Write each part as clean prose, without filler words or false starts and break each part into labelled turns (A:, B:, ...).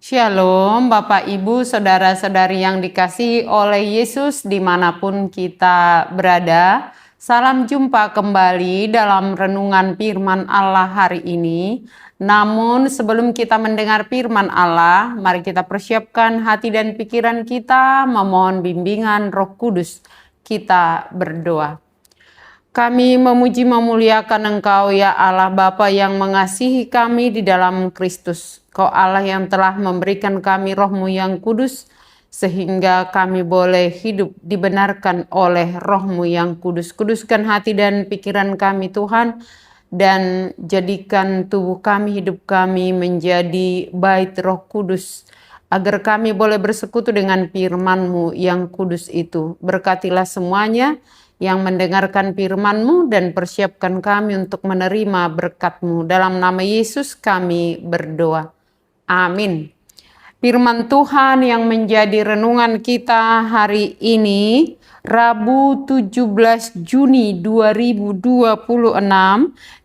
A: Shalom Bapak Ibu Saudara-saudari yang dikasihi oleh Yesus dimanapun kita berada. Salam jumpa kembali dalam renungan firman Allah hari ini. Namun sebelum kita mendengar firman Allah, mari kita persiapkan hati dan pikiran kita memohon bimbingan Roh Kudus. Kita berdoa. Kami memuji memuliakan Engkau ya Allah Bapa yang mengasihi kami di dalam Kristus. Kau Allah yang telah memberikan kami Roh-Mu yang kudus, sehingga kami boleh hidup dibenarkan oleh Roh-Mu yang kudus. Kuduskan hati dan pikiran kami Tuhan, dan jadikan tubuh kami, hidup kami menjadi bait Roh Kudus, agar kami boleh bersekutu dengan firman-Mu yang kudus itu. Berkatilah semuanya yang mendengarkan firman-Mu dan persiapkan kami untuk menerima berkat-Mu. Dalam nama Yesus kami berdoa. Amin. Firman Tuhan yang menjadi renungan kita hari ini, Rabu 17 Juni 2026,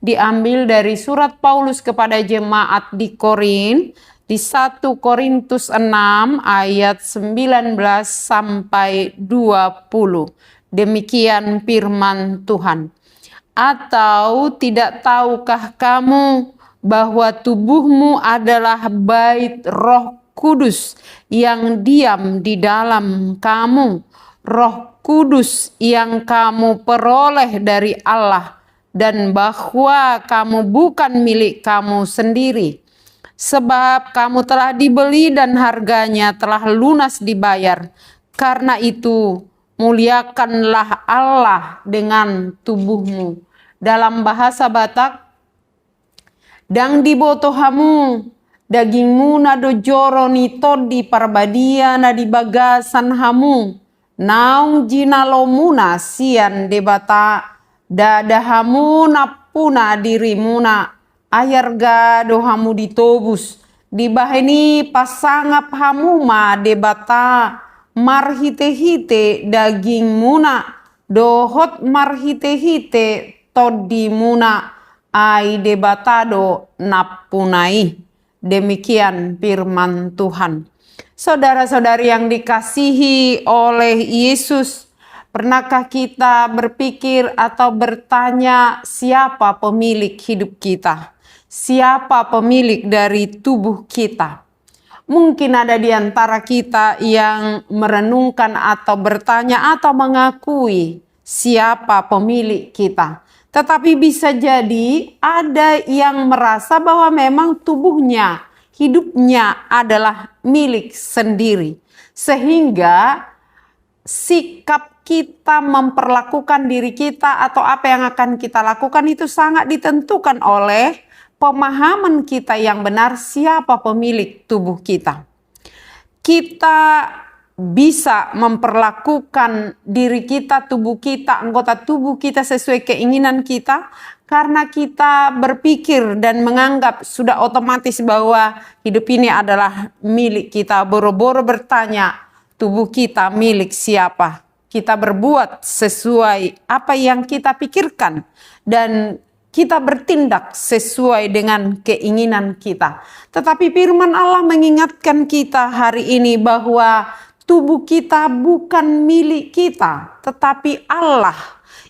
A: diambil dari surat Paulus kepada jemaat di Korin, di 1 Korintus 6 ayat 19 sampai 20. Demikian firman Tuhan. Atau tidak tahukah kamu bahwa tubuhmu adalah bait Roh Kudus yang diam di dalam kamu, Roh Kudus yang kamu peroleh dari Allah, dan bahwa kamu bukan milik kamu sendiri, sebab kamu telah dibeli dan harganya telah lunas dibayar. Karena itu muliakanlah Allah dengan tubuhmu. Dalam bahasa Batak, dang dibotohamu dagingmu nado joro ni todi parbadia na di bagasan hamu naung jinalomuna sian debata dadahamu napuna dirimuna ayarga dohamu ditobus dibaheni pasangap hamuma debata marhite-hite daging muna dohot marhite-hite todi muna ai debatado napunai. Demikian firman Tuhan. Saudara-saudari yang dikasihi oleh Yesus, pernahkah kita berpikir atau bertanya siapa pemilik hidup kita? Siapa pemilik dari tubuh kita? Mungkin ada di antara kita yang merenungkan atau bertanya atau mengakui siapa pemilik kita. Tetapi bisa jadi ada yang merasa bahwa memang tubuhnya, hidupnya adalah milik sendiri. Sehingga sikap kita memperlakukan diri kita atau apa yang akan kita lakukan itu sangat ditentukan oleh pemahaman kita yang benar siapa pemilik tubuh kita. Kita bisa memperlakukan diri kita, tubuh kita, anggota tubuh kita sesuai keinginan kita karena kita berpikir dan menganggap sudah otomatis bahwa hidup ini adalah milik kita. Boro-boro bertanya tubuh kita milik siapa. Kita berbuat sesuai apa yang kita pikirkan dan kita bertindak sesuai dengan keinginan kita. Tetapi firman Allah mengingatkan kita hari ini bahwa tubuh kita bukan milik kita, tetapi Allah.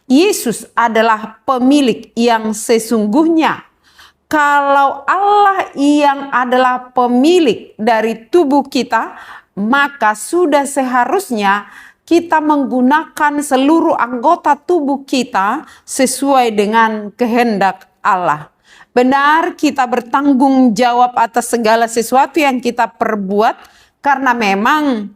A: Yesus adalah pemilik yang sesungguhnya. Kalau Allah yang adalah pemilik dari tubuh kita, maka sudah seharusnya kita menggunakan seluruh anggota tubuh kita sesuai dengan kehendak Allah. Benar, kita bertanggung jawab atas segala sesuatu yang kita perbuat, karena memang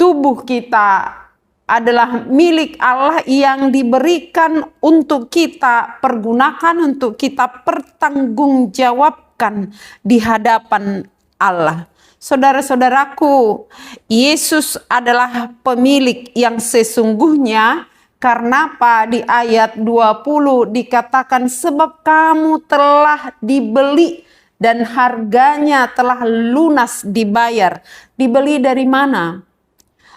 A: tubuh kita adalah milik Allah yang diberikan untuk kita pergunakan, untuk kita pertanggungjawabkan di hadapan Allah. Saudara-saudaraku, Yesus adalah pemilik yang sesungguhnya. Karena apa? Di ayat 20 dikatakan sebab kamu telah dibeli dan harganya telah lunas dibayar. Dibeli dari mana?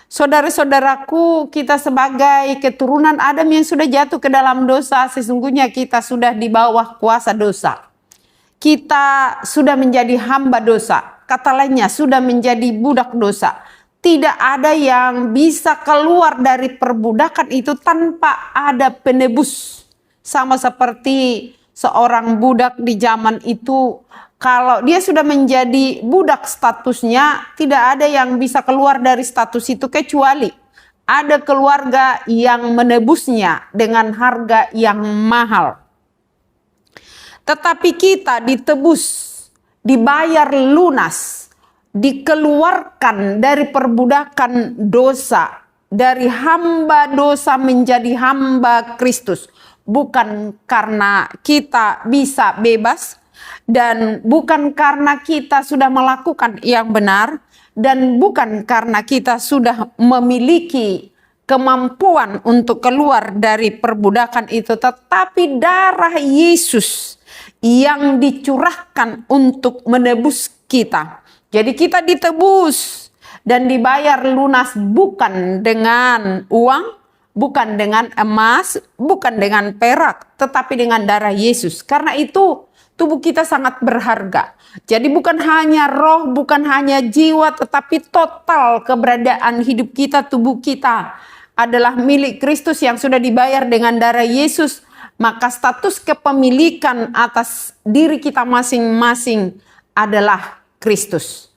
A: Saudara-saudaraku, kita sebagai keturunan Adam yang sudah jatuh ke dalam dosa, sesungguhnya kita sudah di bawah kuasa dosa. Kita sudah menjadi hamba dosa. kata lainnya sudah menjadi budak dosa. Tidak ada yang bisa keluar dari perbudakan itu tanpa ada penebus. Sama seperti seorang budak di zaman itu, kalau dia sudah menjadi budak statusnya, tidak ada yang bisa keluar dari status itu kecuali ada keluarga yang menebusnya dengan harga yang mahal. Tetapi kita ditebus, dibayar lunas, dikeluarkan dari perbudakan dosa, dari hamba dosa menjadi hamba Kristus. Bukan karena kita bisa bebas, dan bukan karena kita sudah melakukan yang benar, dan bukan karena kita sudah memiliki kemampuan untuk keluar dari perbudakan itu, tetapi darah Yesus yang dicurahkan untuk menebus kita. Jadi kita ditebus dan dibayar lunas bukan dengan uang, bukan dengan emas, bukan dengan perak, tetapi dengan darah Yesus. Karena itu tubuh kita sangat berharga. Jadi bukan hanya roh, bukan hanya jiwa, tetapi total keberadaan hidup kita, tubuh kita adalah milik Kristus yang sudah dibayar dengan darah Yesus. Maka status kepemilikan atas diri kita masing-masing adalah Kristus.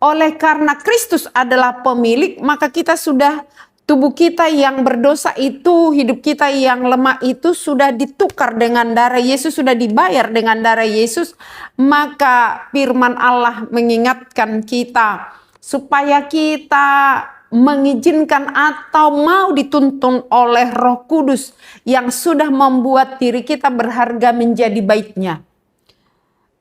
A: Oleh karena Kristus adalah pemilik, maka kita sudah, tubuh kita yang berdosa itu, hidup kita yang lemah itu sudah ditukar dengan darah Yesus, sudah dibayar dengan darah Yesus. Maka firman Allah mengingatkan kita supaya kita mengizinkan atau mau dituntun oleh Roh Kudus yang sudah membuat diri kita berharga menjadi baitnya.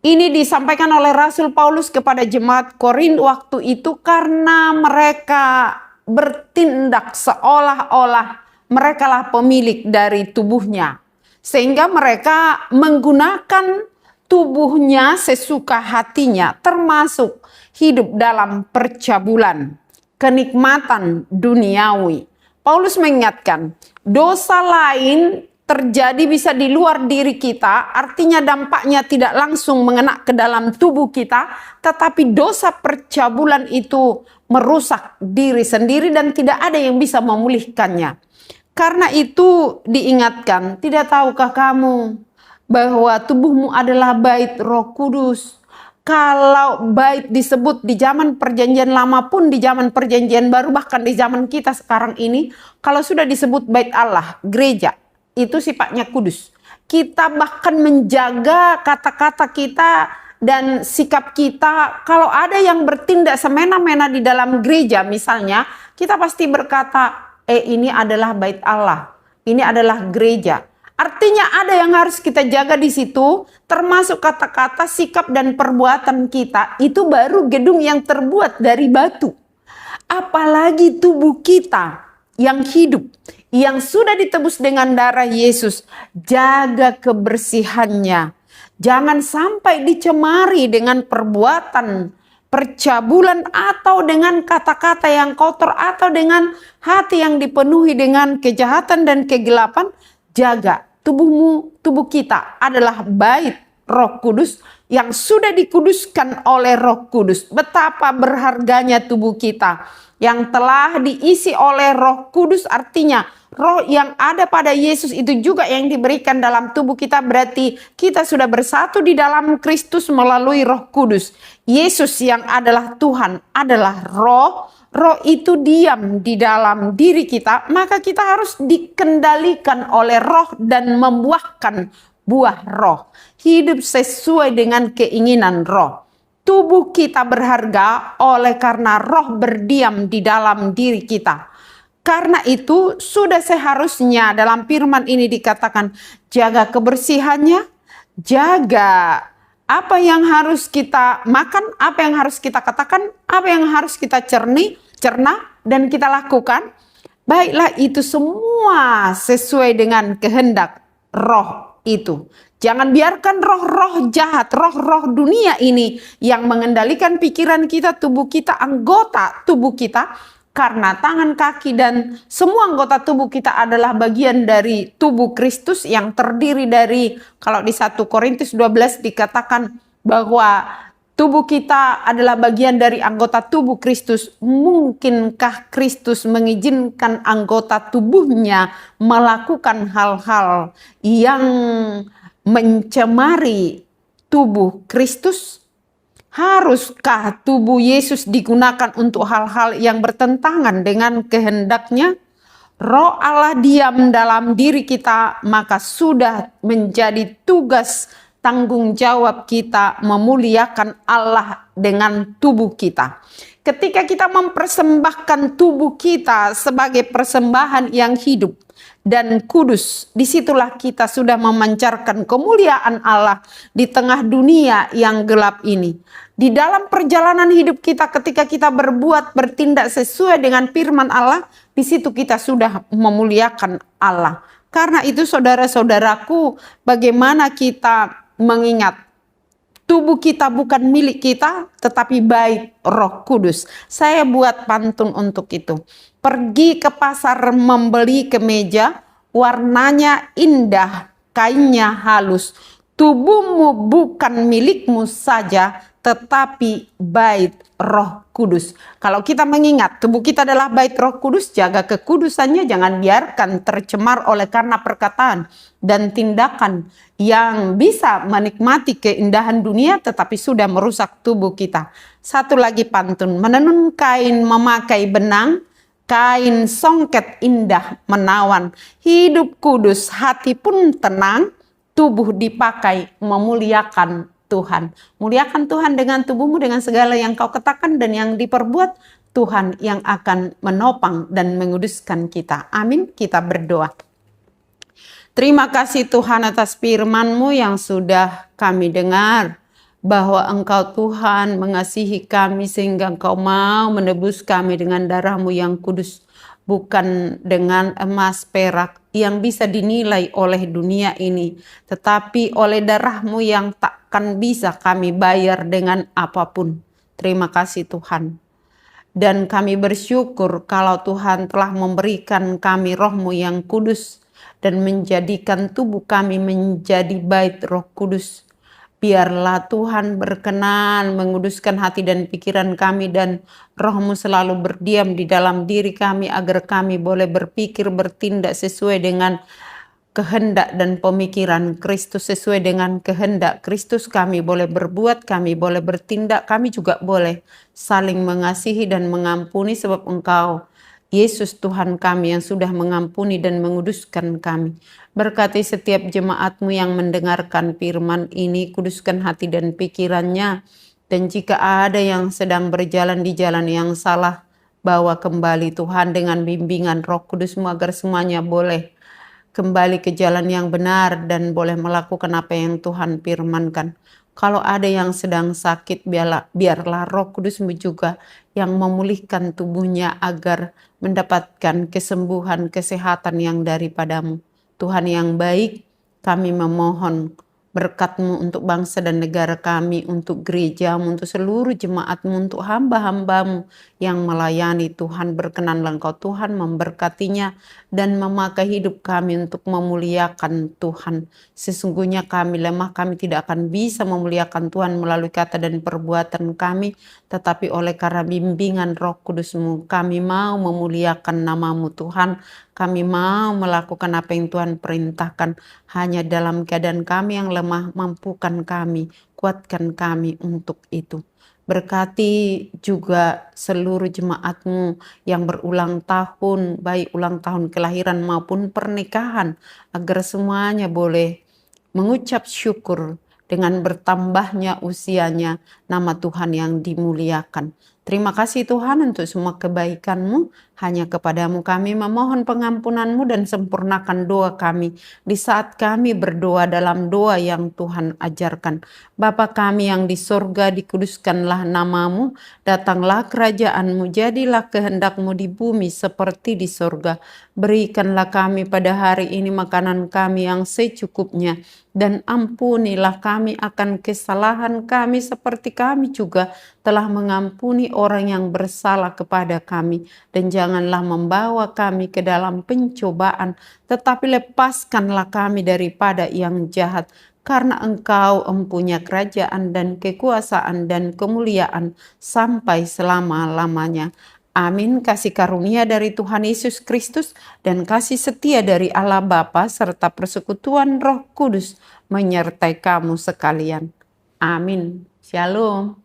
A: Ini disampaikan oleh Rasul Paulus kepada jemaat Korintus waktu itu karena mereka bertindak seolah-olah merekalah pemilik dari tubuhnya. Sehingga mereka menggunakan tubuhnya sesuka hatinya, termasuk hidup dalam percabulan, kenikmatan duniawi. Paulus mengingatkan, dosa lain terjadi bisa di luar diri kita, artinya dampaknya tidak langsung mengena ke dalam tubuh kita, tetapi dosa percabulan itu merusak diri sendiri dan tidak ada yang bisa memulihkannya. Karena itu diingatkan, tidak tahukah kamu bahwa tubuhmu adalah bait Roh Kudus? Kalau bait disebut di zaman perjanjian lama pun, di zaman perjanjian baru, bahkan di zaman kita sekarang ini, kalau sudah disebut bait Allah, gereja, itu sifatnya kudus. Kita bahkan menjaga kata-kata kita dan sikap kita. Kalau ada yang bertindak semena-mena di dalam gereja misalnya, kita pasti berkata, ini adalah bait Allah, ini adalah gereja. Artinya ada yang harus kita jaga di situ, termasuk kata-kata, sikap, dan perbuatan kita. Itu baru gedung yang terbuat dari batu. Apalagi tubuh kita yang hidup, yang sudah ditebus dengan darah Yesus. Jaga kebersihannya. Jangan sampai dicemari dengan perbuatan percabulan atau dengan kata-kata yang kotor atau dengan hati yang dipenuhi dengan kejahatan dan kegelapan. Jaga tubuhmu, tubuh kita adalah bait Roh Kudus yang sudah dikuduskan oleh Roh Kudus. Betapa berharganya tubuh kita yang telah diisi oleh Roh Kudus, artinya roh yang ada pada Yesus itu juga yang diberikan dalam tubuh kita. Berarti kita sudah bersatu di dalam Kristus melalui Roh Kudus. Yesus yang adalah Tuhan adalah roh. Roh itu diam di dalam diri kita, maka kita harus dikendalikan oleh roh dan membuahkan buah roh. Hidup sesuai dengan keinginan roh. Tubuh kita berharga oleh karena roh berdiam di dalam diri kita. Karena itu sudah seharusnya dalam firman ini dikatakan, jaga kebersihannya, jaga apa yang harus kita makan, apa yang harus kita katakan, apa yang harus kita cerna dan kita lakukan. Baiklah itu semua sesuai dengan kehendak roh itu. Jangan biarkan roh-roh jahat, roh-roh dunia ini yang mengendalikan pikiran kita, tubuh kita, anggota tubuh kita. Karena tangan, kaki, dan semua anggota tubuh kita adalah bagian dari tubuh Kristus yang terdiri dari, kalau di 1 Korintus 12 dikatakan bahwa Tubuh kita adalah bagian dari anggota tubuh Kristus. Mungkinkah Kristus mengizinkan anggota tubuhnya melakukan hal-hal yang mencemari tubuh Kristus? Haruskah tubuh Yesus digunakan untuk hal-hal yang bertentangan dengan kehendaknya? Roh Allah diam dalam diri kita, maka sudah menjadi tugas tanggung jawab kita memuliakan Allah dengan tubuh kita. Ketika kita mempersembahkan tubuh kita sebagai persembahan yang hidup dan kudus, disitulah kita sudah memancarkan kemuliaan Allah di tengah dunia yang gelap ini. Di dalam perjalanan hidup kita, ketika kita bertindak sesuai dengan firman Allah, di situ kita sudah memuliakan Allah. Karena itu saudara-saudaraku, bagaimana kita mengingat tubuh kita bukan milik kita, tetapi bait Roh Kudus. Saya buat pantun untuk itu. Pergi ke pasar membeli kemeja, warnanya indah, kainnya halus. Tubuhmu bukan milikmu saja, tetapi bait Roh Kudus. Kalau kita mengingat tubuh kita adalah bait Roh Kudus, jaga kekudusannya, jangan biarkan tercemar oleh karena perkataan dan tindakan yang bisa menikmati keindahan dunia tetapi sudah merusak tubuh kita. Satu lagi pantun, menenun kain memakai benang, kain songket indah menawan. Hidup kudus, hati pun tenang, tubuh dipakai memuliakan Tuhan. Muliakan Tuhan dengan tubuhmu, dengan segala yang kau katakan dan yang diperbuat. Tuhan yang akan menopang dan menguduskan kita. Amin. Kita berdoa. Terima kasih Tuhan atas firman-Mu yang sudah kami dengar. Bahwa Engkau Tuhan mengasihi kami sehingga Engkau mau menebus kami dengan darah-Mu yang kudus. Bukan dengan emas perak yang bisa dinilai oleh dunia ini. Tetapi oleh darah-Mu yang takkan bisa kami bayar dengan apapun. Terima kasih Tuhan. Dan kami bersyukur kalau Tuhan telah memberikan kami Roh-Mu yang kudus. Dan menjadikan tubuh kami menjadi bait Roh Kudus. Biarlah Tuhan berkenan menguduskan hati dan pikiran kami dan Roh-Mu selalu berdiam di dalam diri kami agar kami boleh berpikir, bertindak sesuai dengan kehendak dan pemikiran Kristus, sesuai dengan kehendak Kristus. Kami boleh berbuat, kami boleh bertindak, kami juga boleh saling mengasihi dan mengampuni sebab Engkau Yesus Tuhan kami yang sudah mengampuni dan menguduskan kami. Berkati setiap jemaat-Mu yang mendengarkan firman ini, kuduskan hati dan pikirannya. Dan jika ada yang sedang berjalan di jalan yang salah, bawa kembali Tuhan dengan bimbingan Roh Kudus-Mu agar semuanya boleh kembali ke jalan yang benar dan boleh melakukan apa yang Tuhan firmankan. Kalau ada yang sedang sakit, biarlah Roh Kudus-Mu juga yang memulihkan tubuhnya agar mendapatkan kesembuhan, kesehatan yang daripada-Mu. Tuhan yang baik, kami memohon berkat-Mu untuk bangsa dan negara kami, untuk gereja-Mu, untuk seluruh jemaat-Mu, untuk hamba-hamba-Mu yang melayani. Tuhan, berkenanlah Engkau Tuhan memberkatinya dan memakai hidup kami untuk memuliakan Tuhan. Sesungguhnya kami lemah, kami tidak akan bisa memuliakan Tuhan melalui kata dan perbuatan kami, tetapi oleh karena bimbingan Roh Kudus-Mu, kami mau memuliakan nama-Mu Tuhan. Kami mau melakukan apa yang Tuhan perintahkan. Hanya dalam keadaan kami yang lemah, mampukan kami, kuatkan kami untuk itu. Berkati juga seluruh jemaat-Mu yang berulang tahun, baik ulang tahun kelahiran maupun pernikahan, agar semuanya boleh mengucap syukur dengan bertambahnya usianya, nama Tuhan yang dimuliakan. Terima kasih Tuhan untuk semua kebaikan-Mu. Hanya kepadamu kami memohon pengampunan-Mu dan sempurnakan doa kami di saat kami berdoa dalam doa yang Tuhan ajarkan. Bapa kami yang di sorga, dikuduskanlah nama-Mu, datanglah kerajaan-Mu, jadilah kehendak-Mu di bumi seperti di sorga. Berikanlah kami pada hari ini makanan kami yang secukupnya, dan ampunilah kami akan kesalahan kami seperti kami juga telah mengampuni orang yang bersalah kepada kami. Dan janganlah membawa kami ke dalam pencobaan, tetapi lepaskanlah kami daripada yang jahat. karena Engkau empunya kerajaan dan kekuasaan dan kemuliaan sampai selama-lamanya. Amin. Kasih karunia dari Tuhan Yesus Kristus dan kasih setia dari Allah Bapa serta persekutuan Roh Kudus menyertai kamu sekalian. Amin. Shalom.